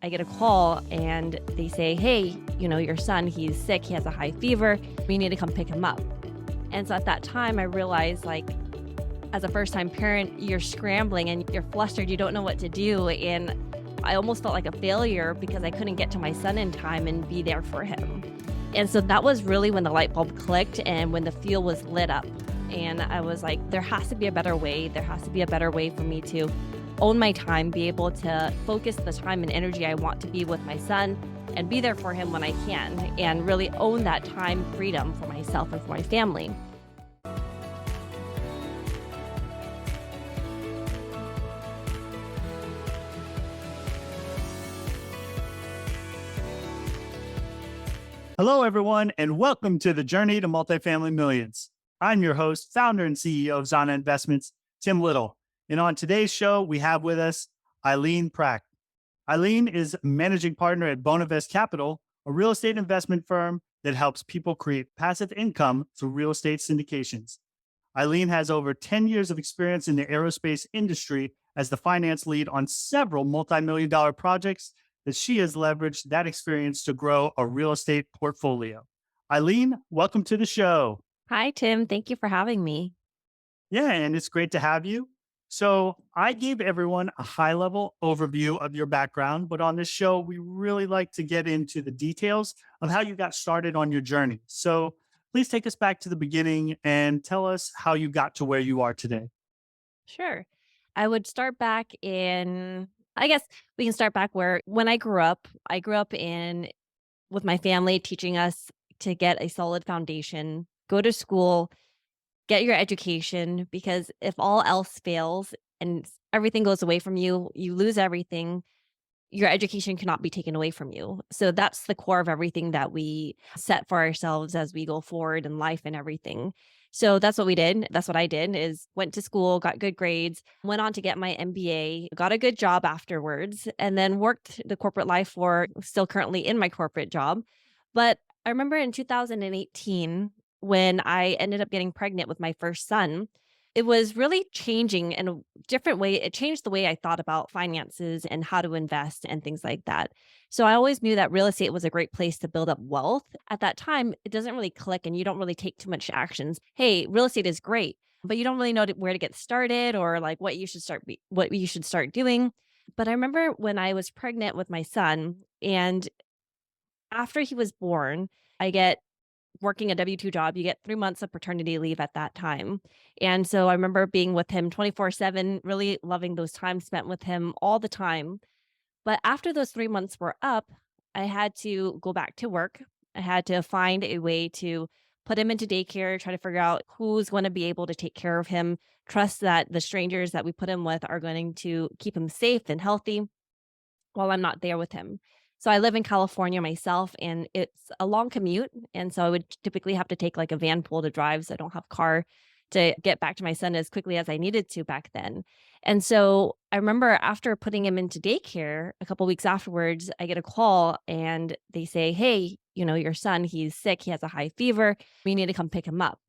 I get a call and they say, hey, your son, he's sick. He has a high fever. We need to come pick him up. And so at that time, I realized, as a first time parent, you're scrambling and you're flustered. You don't know what to do. And I almost felt like a failure because I couldn't get to my son in time and be there for him. And so that was really when the light bulb clicked and when the fuel was lit up. And I was like, there has to be a better way. There has to be a better way for me to own my time, be able to focus the time and energy I want to be with my son and be there for him when I can, and really own that time freedom for myself and for my family. Hello, everyone, and welcome to the Journey to Multifamily Millions. I'm your host, founder and CEO of Zana Investments, Tim Little. And on today's show, we have with us Aileen Prak. Aileen is managing partner at Bonavest Capital, a real estate investment firm that helps people create passive income through real estate syndications. Aileen has over 10 years of experience in the aerospace industry as the finance lead on several multi-million-dollar projects that she has leveraged that experience to grow a real estate portfolio. Aileen, welcome to the show. Hi, Tim. Thank you for having me. Yeah, and it's great to have you. So I gave everyone a high-level overview of your background, but on this show, we really like to get into the details of how you got started on your journey. So please take us back to the beginning and tell us how you got to where you are today. Sure. I would start back I guess we can start back where when I grew up with my family teaching us to get a solid foundation, go to school, get your education, because if all else fails and everything goes away from you, you lose everything. Your education cannot be taken away from you. So that's the core of everything that we set for ourselves as we go forward in life and everything. So that's what we did. That's what I did is went to school, got good grades, went on to get my MBA, got a good job afterwards, and then worked the corporate life for still currently in my corporate job. But I remember in 2018 when I ended up getting pregnant with my first son, it was really changing in a different way. It changed the way I thought about finances and how to invest and things like that. So I always knew that real estate was a great place to build up wealth. At that time, it doesn't really click and you don't really take too much actions. Hey, real estate is great, but you don't really know where to get started or like what you should start doing. But I remember when I was pregnant with my son and after he was born, I get working a W-2 job, you get 3 months of paternity leave at that time. And so I remember being with him 24/7, really loving those times spent with him all the time. But after those 3 months were up, I had to go back to work. I had to find a way to put him into daycare, try to figure out who's going to be able to take care of him, trust that the strangers that we put him with are going to keep him safe and healthy while I'm not there with him. So I live in California myself and it's a long commute. And so I would typically have to take like a van pool to drive. So I don't have a car to get back to my son as quickly as I needed to back then. And so I remember after putting him into daycare, a couple weeks afterwards, I get a call and they say, hey, your son, he's sick. He has a high fever. We need to come pick him up.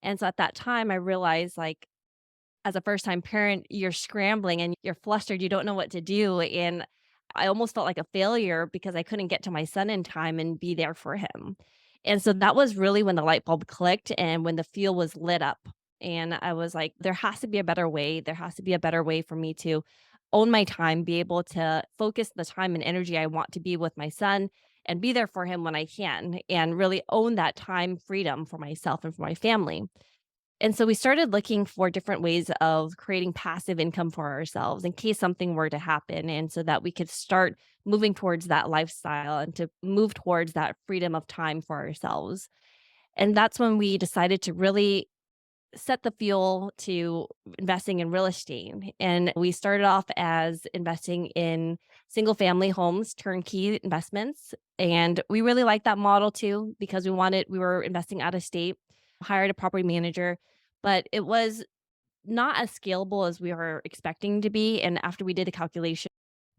And so at that time, I realized as a first time parent, you're scrambling and you're flustered. You don't know what to do. And I almost felt like a failure because I couldn't get to my son in time and be there for him. And so that was really when the light bulb clicked and when the fuel was lit up. And I was like, there has to be a better way. There has to be a better way for me to own my time, be able to focus the time and energy I want to be with my son and be there for him when I can, and really own that time freedom for myself and for my family. And so we started looking for different ways of creating passive income for ourselves in case something were to happen. And so that we could start moving towards that lifestyle and to move towards that freedom of time for ourselves. And that's when we decided to really set the fuel to investing in real estate. And we started off as investing in single family homes, turnkey investments. And we really liked that model too, because we were investing out of state, hired a property manager, but it was not as scalable as we were expecting to be. And after we did a calculation,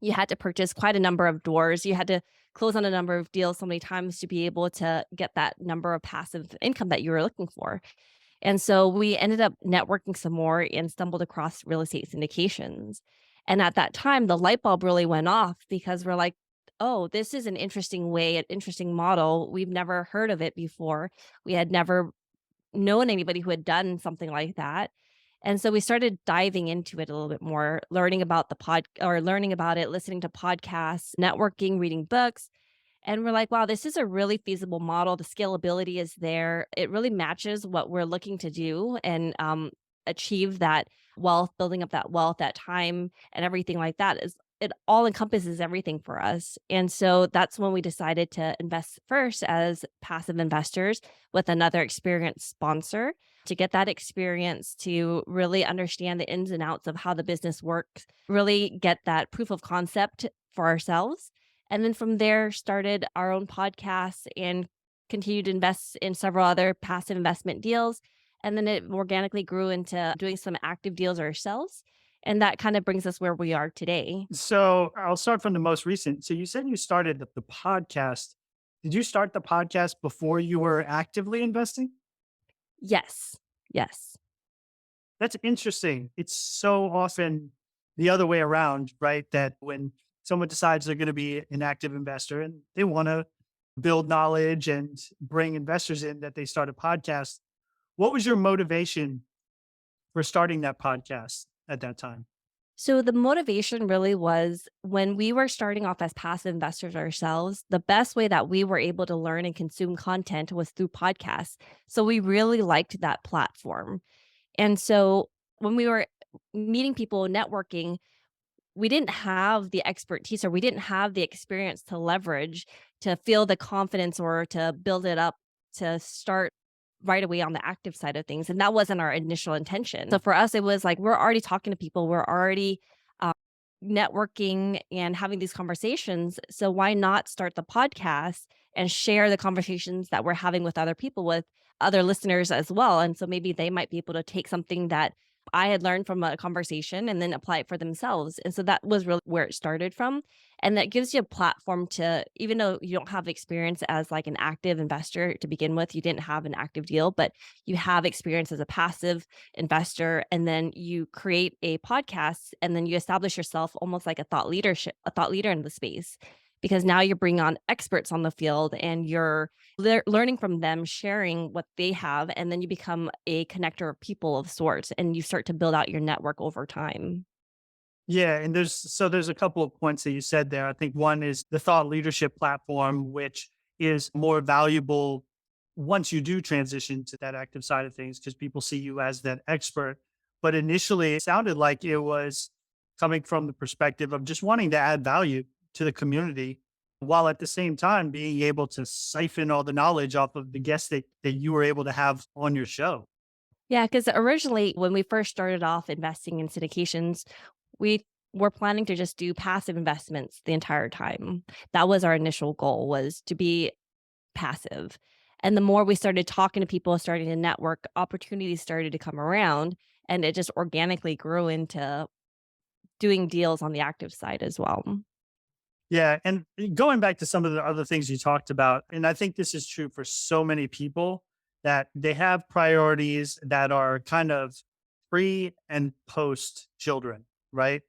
you had to purchase quite a number of doors. You had to close on a number of deals so many times to be able to get that number of passive income that you were looking for. And so we ended up networking some more and stumbled across real estate syndications. And at that time, the light bulb really went off because we're like, oh, this is an interesting way, an interesting model. We've never heard of it before. We had never known anybody who had done something like that. And so we started diving into it a little bit more, learning about learning about it, listening to podcasts, networking, reading books. And we're like, wow, this is a really feasible model. The scalability is there. It really matches what we're looking to do and achieve that wealth, building up that wealth, that time, and everything like that is it all encompasses everything for us. And so that's when we decided to invest first as passive investors with another experienced sponsor to get that experience to really understand the ins and outs of how the business works, really get that proof of concept for ourselves and then from there, started our own podcast and continued to invest in several other passive investment deals. And then it organically grew into doing some active deals ourselves. And that kind of brings us where we are today. So I'll start from the most recent. So you said you started the podcast. Did you start the podcast before you were actively investing? Yes. Yes. That's interesting. It's so often the other way around, right? That when someone decides they're going to be an active investor and they want to build knowledge and bring investors in, that they start a podcast. What was your motivation for starting that podcast at that time? So the motivation really was when we were starting off as passive investors ourselves, the best way that we were able to learn and consume content was through podcasts. So we really liked that platform. And so when we were meeting people, networking, we didn't have the expertise or we didn't have the experience to leverage to feel the confidence or to build it up to start right away on the active side of things. And that wasn't our initial intention. So for us, it was like we're already talking to people, we're already um, networking and having these conversations. So why not start the podcast and share the conversations that we're having with other people, with other listeners as well? And so maybe they might be able to take something that I had learned from a conversation and then apply it for themselves. And so that was really where it started from. And that gives you a platform to, even though you don't have experience as like an active investor to begin with, you didn't have an active deal, but you have experience as a passive investor. And then you create a podcast and then you establish yourself almost like a thought leader in the space. Because now you're bringing on experts on the field and you're learning from them, sharing what they have, and then you become a connector of people of sorts, and you start to build out your network over time. Yeah, and there's a couple of points that you said there. I think one is the thought leadership platform, which is more valuable once you do transition to that active side of things because people see you as that expert. But initially, it sounded like it was coming from the perspective of just wanting to add value to the community, while at the same time being able to siphon all the knowledge off of the guests that you were able to have on your show. Yeah, because originally, when we first started off investing in syndications, we were planning to just do passive investments the entire time. That was our initial goal, was to be passive. And the more we started talking to people, starting to network, opportunities started to come around, and it just organically grew into doing deals on the active side as well. Yeah, and going back to some of the other things you talked about, and I think this is true for so many people that they have priorities that are kind of pre and post children, right?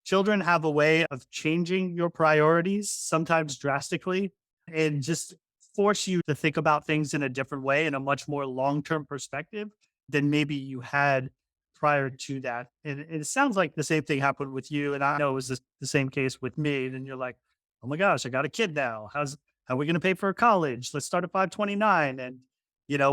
Children have a way of changing your priorities, sometimes drastically, and just force you to think about things in a different way, in a much more long term perspective than maybe you had prior to that. And it sounds like the same thing happened with you. And I know it was the same case with me. And you're like, oh my gosh, I got a kid now. How are we going to pay for college? Let's start at 529. And,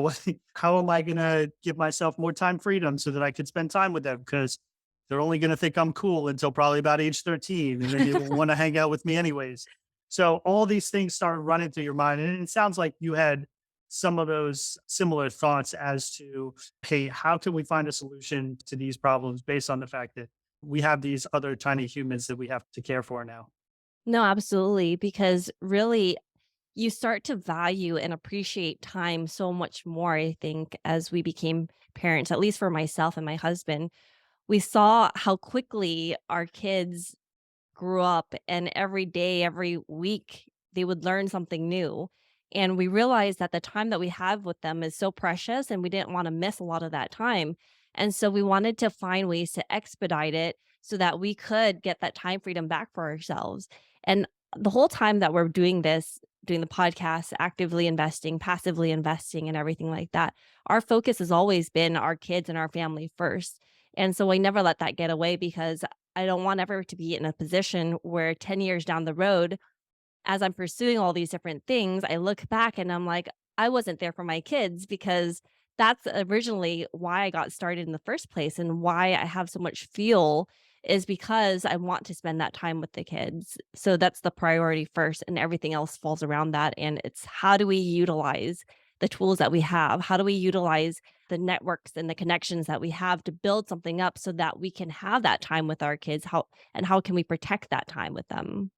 what, how am I going to give myself more time freedom so that I could spend time with them? Because they're only going to think I'm cool until probably about age 13. And then they will want to hang out with me anyways. So all these things start running through your mind. And it sounds like you had some of those similar thoughts as to, hey, how can we find a solution to these problems based on the fact that we have these other tiny humans that we have to care for now? No, absolutely. Because really, you start to value and appreciate time so much more, I think, as we became parents, at least for myself and my husband. We saw how quickly our kids grew up, and every day, every week, they would learn something new. And we realized that the time that we have with them is so precious, and we didn't want to miss a lot of that time. And so we wanted to find ways to expedite it so that we could get that time freedom back for ourselves. And the whole time that we're doing this, doing the podcast, actively investing, passively investing, and everything like that, our focus has always been our kids and our family first. And so I never let that get away because I don't want ever to be in a position where 10 years down the road, as I'm pursuing all these different things, I look back and I'm like, I wasn't there for my kids because that's originally why I got started in the first place and why I have so much fuel is because I want to spend that time with the kids. So that's the priority first, and everything else falls around that. And it's how do we utilize the tools that we have? How do we utilize the networks and the connections that we have to build something up so that we can have that time with our kids? How can we protect that time with them?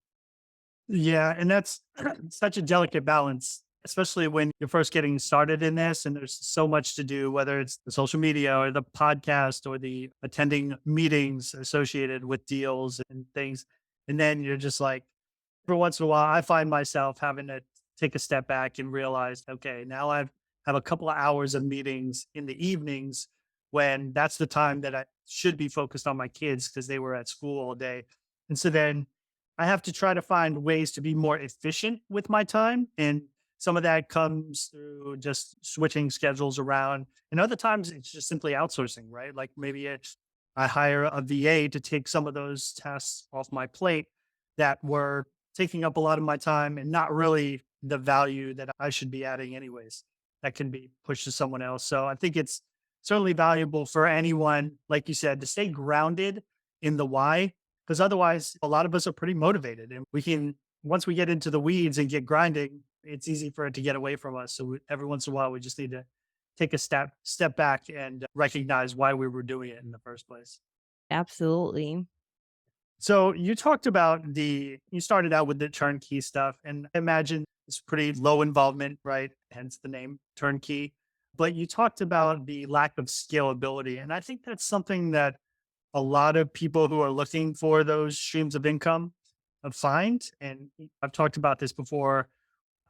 Yeah, and that's such a delicate balance, especially when you're first getting started in this and there's so much to do, whether it's the social media or the podcast or the attending meetings associated with deals and things. And then you're just like, every once in a while, I find myself having to take a step back and realize, okay, now I have a couple of hours of meetings in the evenings when that's the time that I should be focused on my kids because they were at school all day. And so then I have to try to find ways to be more efficient with my time. And some of that comes through just switching schedules around. And other times it's just simply outsourcing, right? Like maybe I hire a VA to take some of those tasks off my plate that were taking up a lot of my time and not really the value that I should be adding anyways. That can be pushed to someone else. So I think it's certainly valuable for anyone, like you said, to stay grounded in the why, because otherwise a lot of us are pretty motivated and we can, once we get into the weeds and get grinding, it's easy for it to get away from us. So every once in a while, we just need to take a step back and recognize why we were doing it in the first place. Absolutely. So you talked about you started out with the turnkey stuff, and I imagine it's pretty low involvement, right? Hence the name turnkey. But you talked about the lack of scalability. And I think that's something that a lot of people who are looking for those streams of income find. And I've talked about this before.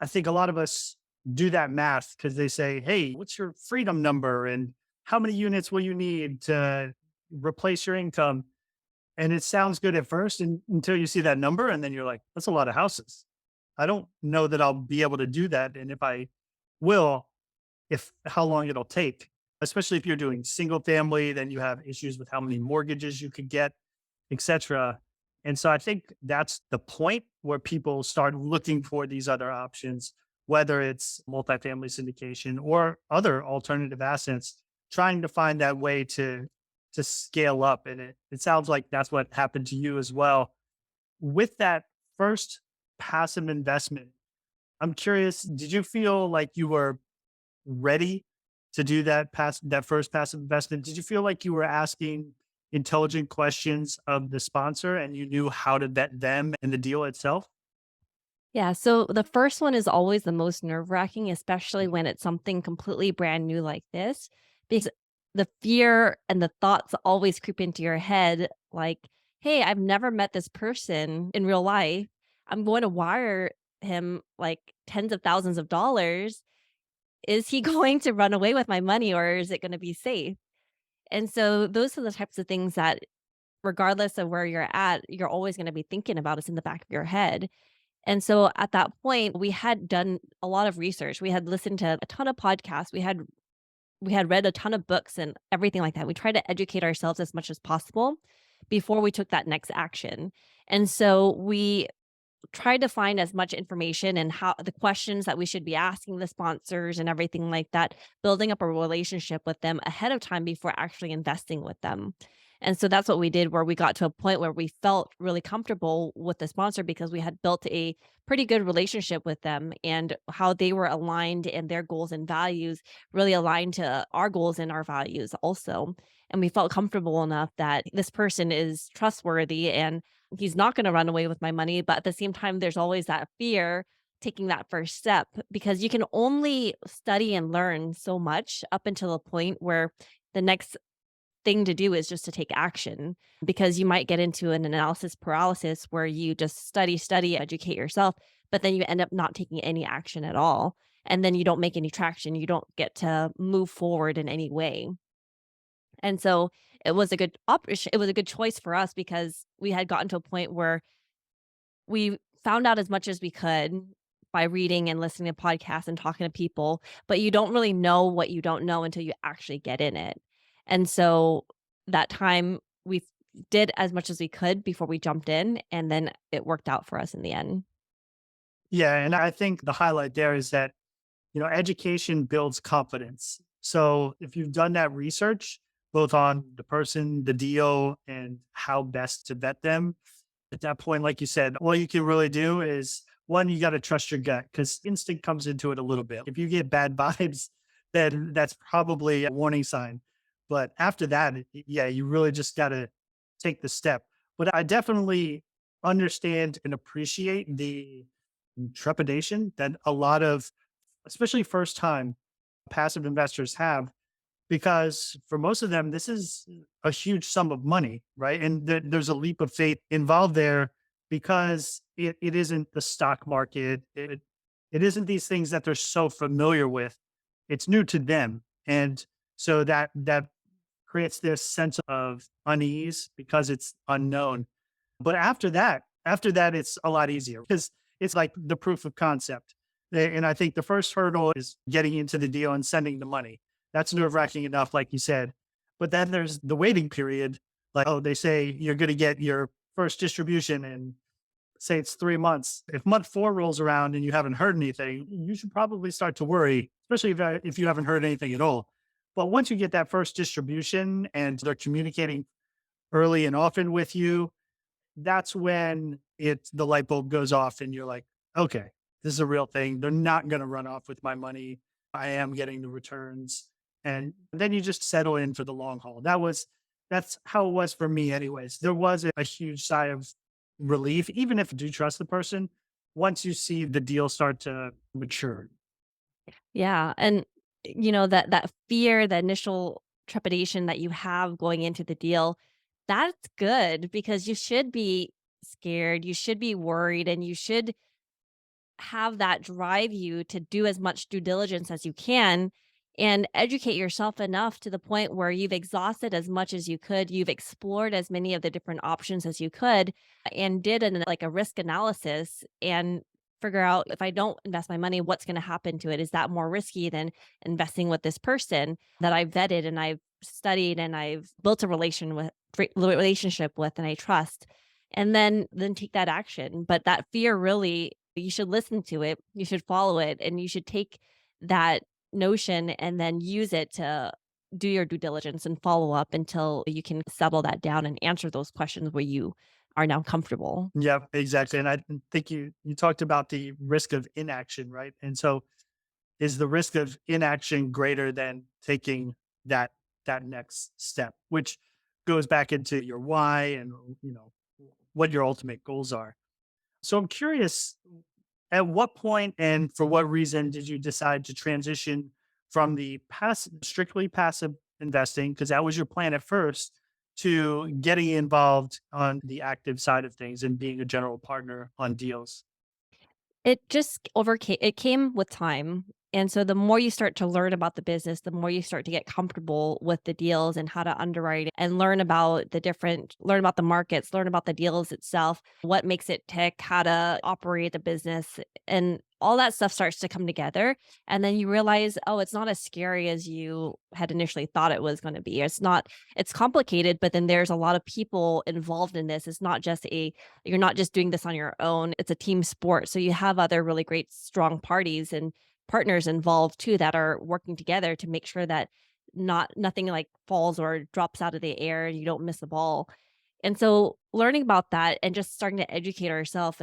I think a lot of us do that math because they say, hey, what's your freedom number? And how many units will you need to replace your income? And it sounds good at first until you see that number, and then you're like, "That's a lot of houses. I don't know that I'll be able to do that, and if I will, if how long it'll take." Especially if you're doing single family, then you have issues with how many mortgages you could get, etcetera. And so I think that's the point where people start looking for these other options, whether it's multifamily syndication or other alternative assets, trying to find that way to scale up. And it sounds like that's what happened to you as well. With that first passive investment, I'm curious, did you feel like you were ready to do that first passive investment? Did you feel like you were asking intelligent questions of the sponsor and you knew how to vet them and the deal itself? Yeah, so the first one is always the most nerve-wracking, especially when it's something completely brand new like this, because the fear and the thoughts always creep into your head like, "Hey, I've never met this person in real life. I'm going to wire him like tens of thousands of dollars. Is he going to run away with my money or is it gonna be safe?" And so those are the types of things that regardless of where you're at, you're always gonna be thinking about. It's in the back of your head. And so at that point, we had done a lot of research. We had listened to a ton of podcasts. We had read a ton of books and everything like that. We tried to educate ourselves as much as possible before we took that next action. And so we tried to find as much information and how the questions that we should be asking the sponsors and everything like that, building up a relationship with them ahead of time before actually investing with them. And so that's what we did, where we got to a point where we felt really comfortable with the sponsor because we had built a pretty good relationship with them and how they were aligned and their goals and values really aligned to our goals and our values also. And we felt comfortable enough that this person is trustworthy and he's not gonna run away with my money, but at the same time, there's always that fear taking that first step because you can only study and learn so much up until a point where the next thing to do is just to take action because you might get into an analysis paralysis where you just study, educate yourself, but then you end up not taking any action at all. And then you don't make any traction. You don't get to move forward in any way. And so it was a good choice for us because we had gotten to a point where we found out as much as we could by reading and listening to podcasts and talking to people, but you don't really know what you don't know until you actually get in it. And so that time we did as much as we could before we jumped in, and then it worked out for us in the end. Yeah. And I think the highlight there is that, education builds confidence. So if you've done that research, both on the person, the deal, and how best to vet them, at that point, like you said, all you can really do is one, you got to trust your gut because instinct comes into it a little bit. If you get bad vibes, then that's probably a warning sign. But after that, yeah, you really just got to take the step. But I definitely understand and appreciate the trepidation that a lot of, especially first time passive investors have, because for most of them, this is a huge sum of money, right? And there's a leap of faith involved there because it isn't the stock market. It isn't these things that they're so familiar with. It's new to them. And so that creates this sense of unease because it's unknown. But after that, it's a lot easier because it's like the proof of concept. And I think the first hurdle is getting into the deal and sending the money. That's nerve wracking enough, like you said. But then there's the waiting period. Like, oh, they say you're going to get your first distribution in, say it's 3 months. If month four rolls around and you haven't heard anything, you should probably start to worry, especially if you haven't heard anything at all. But once you get that first distribution and they're communicating early and often with you, that's when the light bulb goes off and you're like, okay, this is a real thing. They're not going to run off with my money. I am getting the returns. And then you just settle in for the long haul. That's how it was for me anyways. There was a huge sigh of relief, even if you do trust the person, once you see the deal start to mature. Yeah, and, that fear, the initial trepidation that you have going into the deal, that's good because you should be scared, you should be worried, and you should have that drive you to do as much due diligence as you can and educate yourself enough to the point where you've exhausted as much as you could, you've explored as many of the different options as you could, and did a risk analysis and figure out, if I don't invest my money, what's going to happen to it? Is that more risky than investing with this person that I've vetted and I've studied and I've built a relationship with and I trust? And then take that action. But that fear, really, you should listen to it, you should follow it, and you should take that notion and then use it to do your due diligence and follow up until you can settle that down and answer those questions where you are now comfortable. Yeah, exactly. And I think you talked about the risk of inaction, right? And so is the risk of inaction greater than taking that that next step, which goes back into your why and what your ultimate goals are. So I'm curious, at what point and for what reason did you decide to transition from the strictly passive investing, because that was your plan at first, to getting involved on the active side of things and being a general partner on deals? It came with time, and so the more you start to learn about the business, the more you start to get comfortable with the deals and how to underwrite and learn about the markets, learn about the deals itself, what makes it tick, how to operate the business, and all that stuff starts to come together, and then you realize, "Oh, it's not as scary as you had initially thought it was gonna be." It's complicated, but then there's a lot of people involved in this. You're not just doing this on your own. It's a team sport. So you have other really great strong parties and partners involved too that are working together to make sure that nothing like falls or drops out of the air and you don't miss the ball. And so learning about that and just starting to educate ourselves,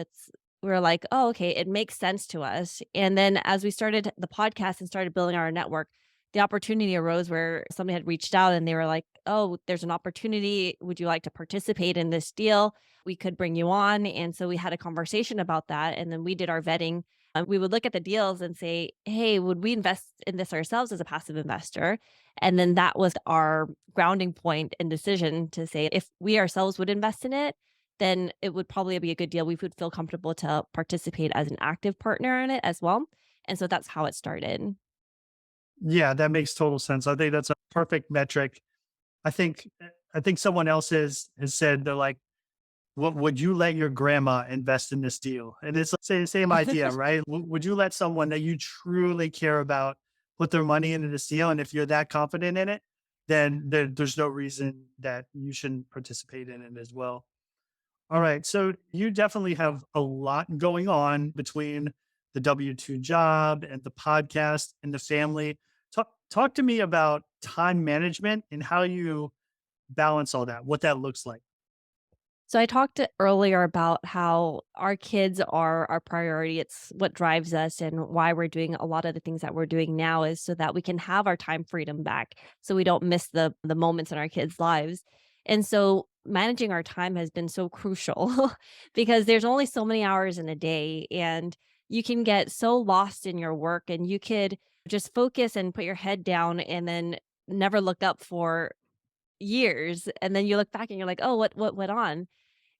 we're like, oh, okay, it makes sense to us. And then as we started the podcast and started building our network, the opportunity arose where somebody had reached out and they were like, oh, there's an opportunity. Would you like to participate in this deal? We could bring you on. And so we had a conversation about that. And then we did our vetting. We would look at the deals and say, hey, would we invest in this ourselves as a passive investor? And then that was our grounding point and decision to say, if we ourselves would invest in it, then it would probably be a good deal. We would feel comfortable to participate as an active partner in it as well. And so that's how it started. Yeah, that makes total sense. I think that's a perfect metric. I think I think someone else has said they're like, Would you let your grandma invest in this deal? And it's the same idea, right? Would you let someone that you truly care about put their money into this deal? And if you're that confident in it, then there's no reason that you shouldn't participate in it as well. All right. So you definitely have a lot going on between the W-2 job and the podcast and the family. Talk to me about time management and how you balance all that, what that looks like. So I talked earlier about how our kids are our priority. It's what drives us and why we're doing a lot of the things that we're doing now is so that we can have our time freedom back so we don't miss the moments in our kids' lives. And so managing our time has been so crucial because there's only so many hours in a day and you can get so lost in your work and you could just focus and put your head down and then never look up for years and then you look back and you're like, "Oh, what went on?"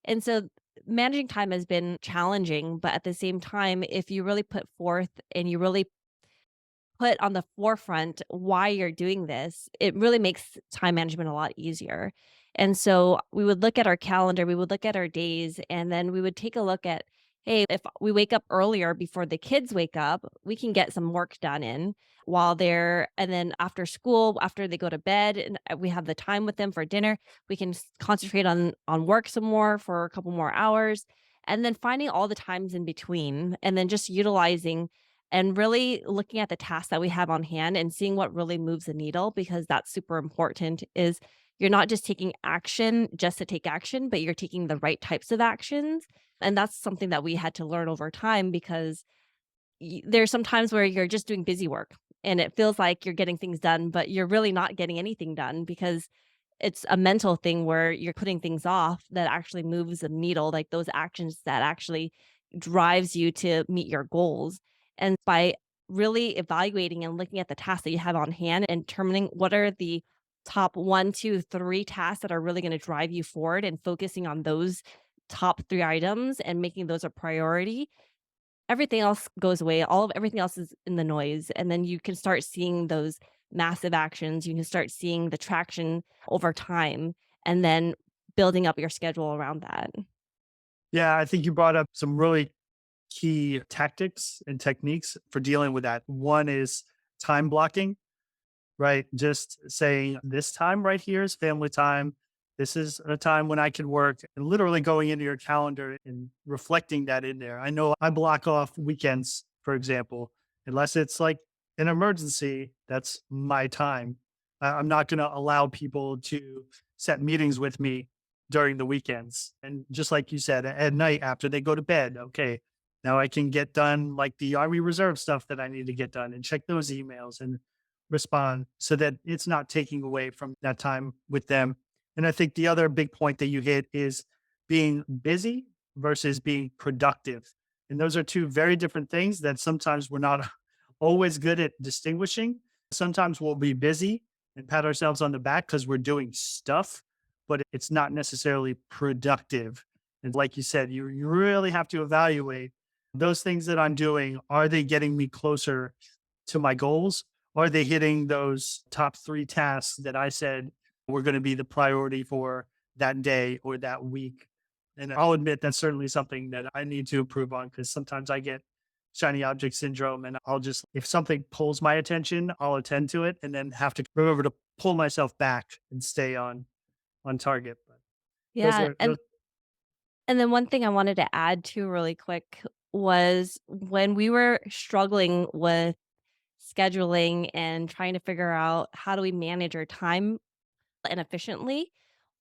And so managing time has been challenging, but at the same time, if you really put forth and you really put on the forefront why you're doing this, it really makes time management a lot easier. And so we would look at our calendar, we would look at our days, and then we would take a look at, hey, if we wake up earlier before the kids wake up, we can get some work done in while they're, and then after school, after they go to bed, and we have the time with them for dinner, we can concentrate on work some more for a couple more hours. And then finding all the times in between, and then just utilizing and really looking at the tasks that we have on hand and seeing what really moves the needle because that's super important is you're not just taking action just to take action, but you're taking the right types of actions. And that's something that we had to learn over time because there's some times where you're just doing busy work and it feels like you're getting things done, but you're really not getting anything done because it's a mental thing where you're putting things off that actually moves the needle, like those actions that actually drives you to meet your goals. And by really evaluating and looking at the tasks that you have on hand and determining what are the top one, two, three tasks that are really going to drive you forward and focusing on those top three items and making those a priority, everything else goes away. Everything else is in the noise. And then you can start seeing those massive actions. You can start seeing the traction over time and then building up your schedule around that. Yeah, I think you brought up some really key tactics and techniques for dealing with that. One is time blocking. Right. Just saying this time right here is family time. This is a time when I can work and literally going into your calendar and reflecting that in there. I know I block off weekends, for example, unless it's like an emergency, that's my time. I'm not going to allow people to set meetings with me during the weekends. And just like you said, at night after they go to bed, okay, now I can get done like the Army Reserve stuff that I need to get done and check those emails and respond so that it's not taking away from that time with them. And I think the other big point that you hit is being busy versus being productive. And those are two very different things that sometimes we're not always good at distinguishing. Sometimes we'll be busy and pat ourselves on the back because we're doing stuff, but it's not necessarily productive. And like you said, you really have to evaluate those things that I'm doing. Are they getting me closer to my goals? Are they hitting those top three tasks that I said were going to be the priority for that day or that week? And I'll admit that's certainly something that I need to improve on because sometimes I get shiny object syndrome and I'll just, if something pulls my attention, I'll attend to it and then have to remember to pull myself back and stay on target. But those Yeah. are those. And then one thing I wanted to add to really quick was when we were struggling with scheduling and trying to figure out how do we manage our time and efficiently,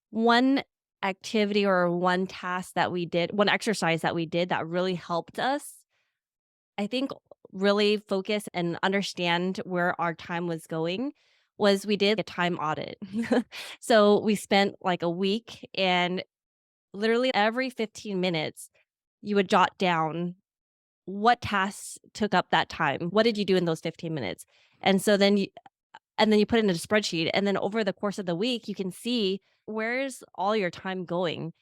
one activity or one task that we did, one exercise that we did that really helped us, I think, really focus and understand where our time was going was we did a time audit. So we spent like a week and literally every 15 minutes, you would jot down what tasks took up that time. What did you do in those 15 minutes? And so then you put it in a spreadsheet and then over the course of the week, you can see where's all your time going?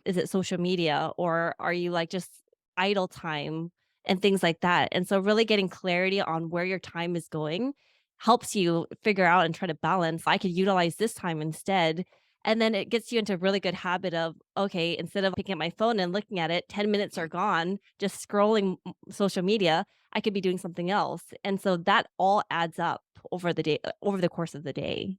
Is it social media or are you like just idle time and things like that? And so really getting clarity on where your time is going helps you figure out and try to balance. I could utilize this time instead And then it gets you into a really good habit of, okay, instead of picking up my phone and looking at it, 10 minutes are gone, just scrolling social media, I could be doing something else. And so that all adds up over the day, over the course of the day.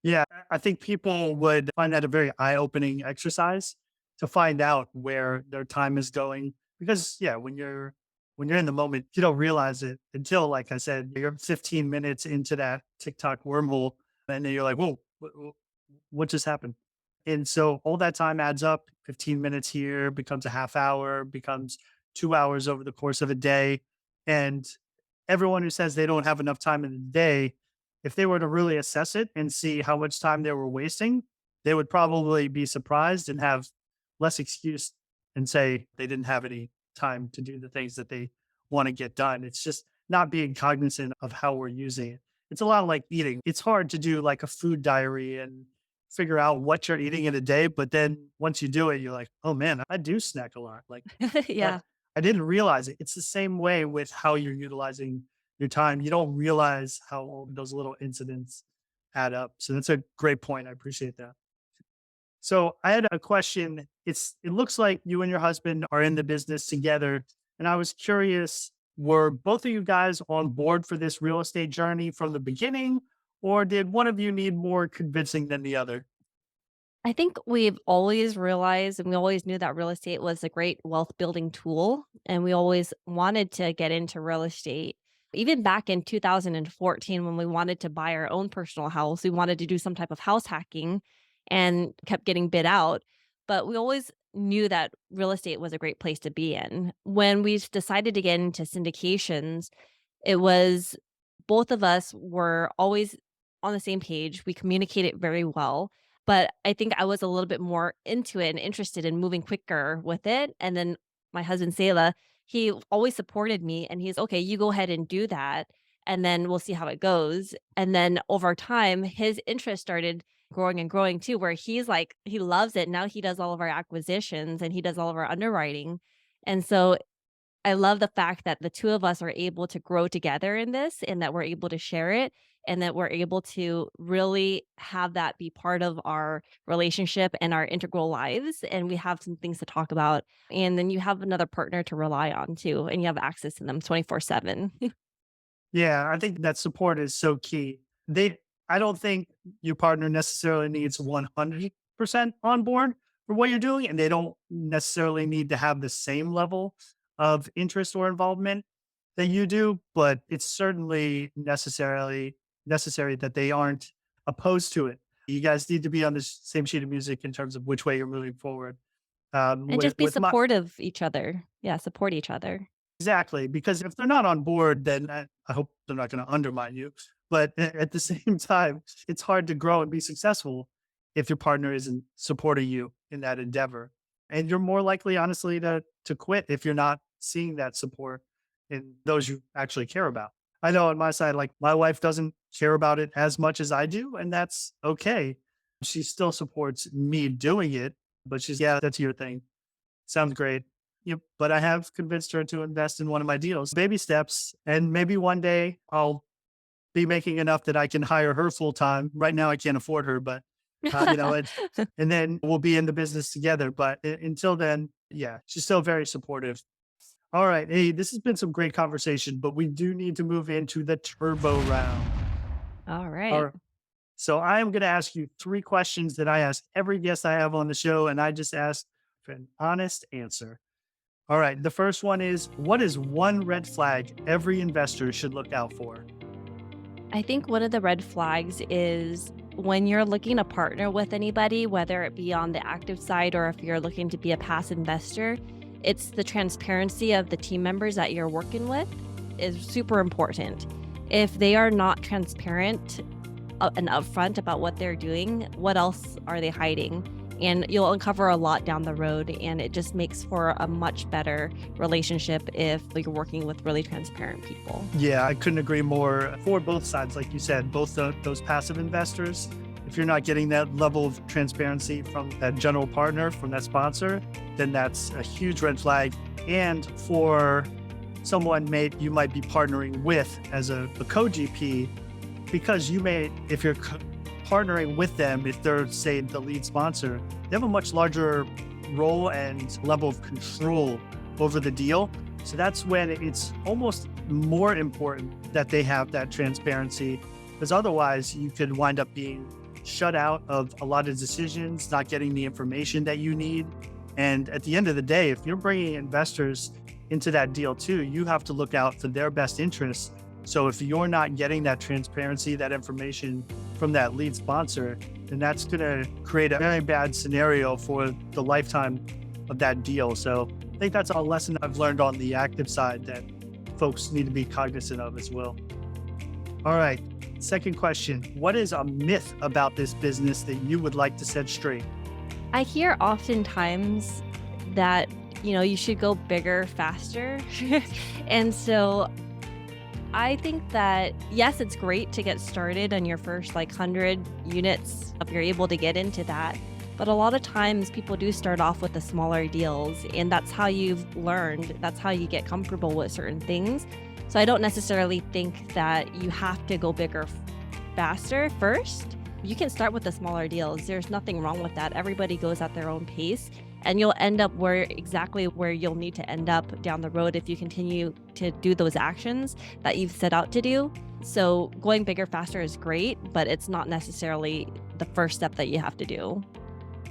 Yeah, I think people would find that a very eye-opening exercise to find out where their time is going. Because yeah, when you're in the moment, you don't realize it until, like I said, you're 15 minutes into that TikTok wormhole, and then you're like, "Whoa, what just happened?" And so all that time adds up. 15 minutes here becomes a half hour, becomes 2 hours over the course of a day. And everyone who says they don't have enough time in the day, if they were to really assess it and see how much time they were wasting, they would probably be surprised and have less excuse and say they didn't have any time to do the things that they want to get done. It's just not being cognizant of how we're using it. It's a lot like eating. It's hard to do like a food diary and figure out what you're eating in a day. But then once you do it, you're like, oh man, I do snack a lot. Like I, Yeah. I didn't realize it. It's the same way with how you're utilizing your time. You don't realize how all those little incidents add up. So that's a great point. I appreciate that. So I had a question. It looks like you and your husband are in the business together. And I was curious, were both of you guys on board for this real estate journey from the beginning? Or did one of you need more convincing than the other? I think we've always realized and we always knew that real estate was a great wealth building tool. And we always wanted to get into real estate. Even back in 2014, when we wanted to buy our own personal house, we wanted to do some type of house hacking and kept getting bid out. But we always knew that real estate was a great place to be in. When we decided to get into syndications, it was both of us were always on the same page. We communicated very well, but I think I was a little bit more into it and interested in moving quicker with it. And then my husband, Selah, he always supported me and he's okay, you go ahead and do that. And then we'll see how it goes. And then over time, his interest started growing and growing too, where he's like, he loves it. Now he does all of our acquisitions and he does all of our underwriting. And so I love the fact that the 2 of us are able to grow together in this and that we're able to share it and that we're able to really have that be part of our relationship and our integral lives, and we have some things to talk about, and then you have another partner to rely on too, and you have access to them 24/7. Yeah, I think that support is so key. I don't think your partner necessarily needs 100% on board for what you're doing, and they don't necessarily need to have the same level of interest or involvement that you do, but it's certainly necessary that they aren't opposed to it. You guys need to be on the same sheet of music in terms of which way you're moving forward. And just be With my supportive of each other. Yeah, support each other. Exactly, because if they're not on board, then I hope they're not going to undermine you. But at the same time, it's hard to grow and be successful if your partner isn't supporting you in that endeavor. And you're more likely, honestly, to quit if you're not seeing that support in those you actually care about. I know on my side, like my wife doesn't care about it as much as I do, and that's okay. She still supports me doing it, but she's, yeah, that's your thing. Sounds great. Yep. But I have convinced her to invest in one of my deals. Baby steps. And maybe one day I'll be making enough that I can hire her full time. Right now I can't afford her, but and then we'll be in the business together. But until then, yeah, she's still very supportive. All right. Hey, this has been some great conversation, but we do need to move into the turbo round. All All right. right. So I am going to ask you 3 questions that I ask every guest I have on the show, and I just ask for an honest answer. All right. The first one is, what is one red flag every investor should look out for? I think one of the red flags is when you're looking to partner with anybody, whether it be on the active side or if you're looking to be a passive investor, it's the transparency of the team members that you're working with is super important. If they are not transparent and upfront about what they're doing, what else are they hiding? And you'll uncover a lot down the road, and it just makes for a much better relationship if you're working with really transparent people. Yeah, I couldn't agree more for both sides. Like you said, both those passive investors, if you're not getting that level of transparency from that general partner, from that sponsor, then that's a huge red flag. And for someone you might be partnering with as a co-GP, because you may, if you're partnering with them, if they're, say, the lead sponsor, they have a much larger role and level of control over the deal. So that's when it's almost more important that they have that transparency, because otherwise you could wind up being shut out of a lot of decisions, not getting the information that you need. And at the end of the day, if you're bringing investors into that deal too, you have to look out for their best interests. So if you're not getting that transparency, that information from that lead sponsor, then that's going to create a very bad scenario for the lifetime of that deal. So I think that's a lesson I've learned on the active side that folks need to be cognizant of as well. All right. Second question. What is a myth about this business that you would like to set straight? I hear oftentimes that, you should go bigger, faster. And so I think that, yes, it's great to get started on your first 100 units if you're able to get into that. But a lot of times people do start off with the smaller deals, and that's how you've learned. That's how you get comfortable with certain things. So I don't necessarily think that you have to go bigger, faster first. You can start with the smaller deals. There's nothing wrong with that. Everybody goes at their own pace, and you'll end up exactly where you'll need to end up down the road if you continue to do those actions that you've set out to do. So going bigger, faster is great, but it's not necessarily the first step that you have to do.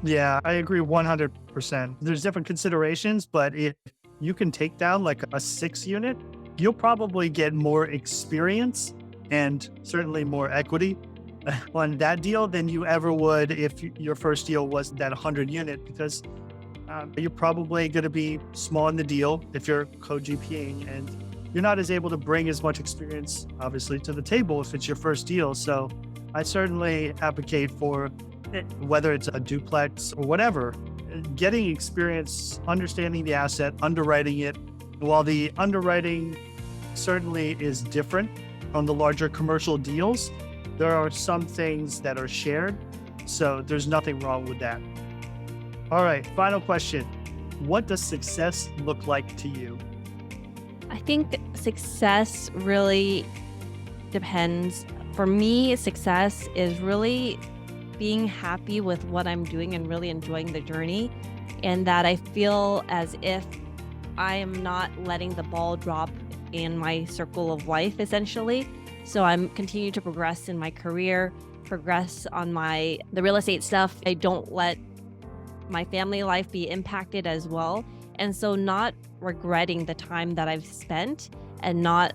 Yeah, I agree 100%. There's different considerations, but if you can take down like a 6 unit, you'll probably get more experience and certainly more equity on that deal than you ever would if your first deal was that 100 unit, because you're probably going to be small in the deal if you're co-GPing, and you're not as able to bring as much experience, obviously, to the table if it's your first deal. So I certainly advocate for it, whether it's a duplex or whatever, getting experience, understanding the asset, underwriting it. While the underwriting certainly is different on the larger commercial deals, there are some things that are shared. So there's nothing wrong with that. All right, final question. What does success look like to you? I think success really depends. For me, success is really being happy with what I'm doing and really enjoying the journey, and that I feel as if I am not letting the ball drop in my circle of life, essentially. So I'm continuing to progress in my career, progress on the real estate stuff. I don't let my family life be impacted as well. And so not regretting the time that I've spent and not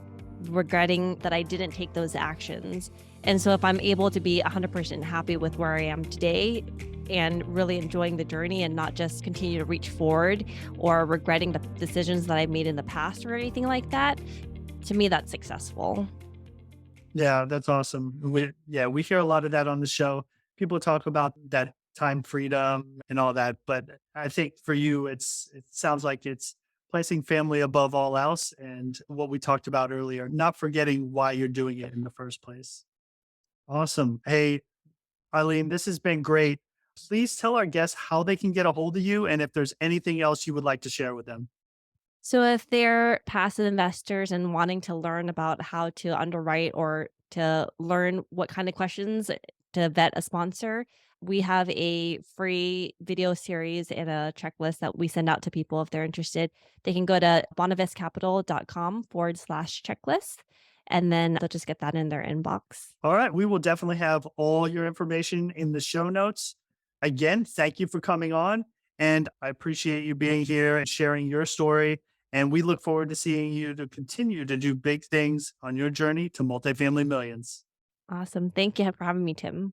regretting that I didn't take those actions. And so if I'm able to be 100% happy with where I am today and really enjoying the journey and not just continue to reach forward or regretting the decisions that I made in the past or anything like that, to me, that's successful. Yeah, that's awesome. We hear a lot of that on the show. People talk about that time freedom and all that, but I think for you, it sounds like it's placing family above all else, and what we talked about earlier, not forgetting why you're doing it in the first place. Awesome. Hey, Eileen, this has been great. Please tell our guests how they can get a hold of you and if there's anything else you would like to share with them. So if they're passive investors and wanting to learn about how to underwrite or to learn what kind of questions to vet a sponsor, we have a free video series and a checklist that we send out to people if they're interested. They can go to bonavestcapital.com/checklist, and then they'll just get that in their inbox. All right. We will definitely have all your information in the show notes. Again, thank you for coming on. And I appreciate you being here and sharing your story. And we look forward to seeing you to continue to do big things on your journey to multifamily millions. Awesome. Thank you for having me, Tim.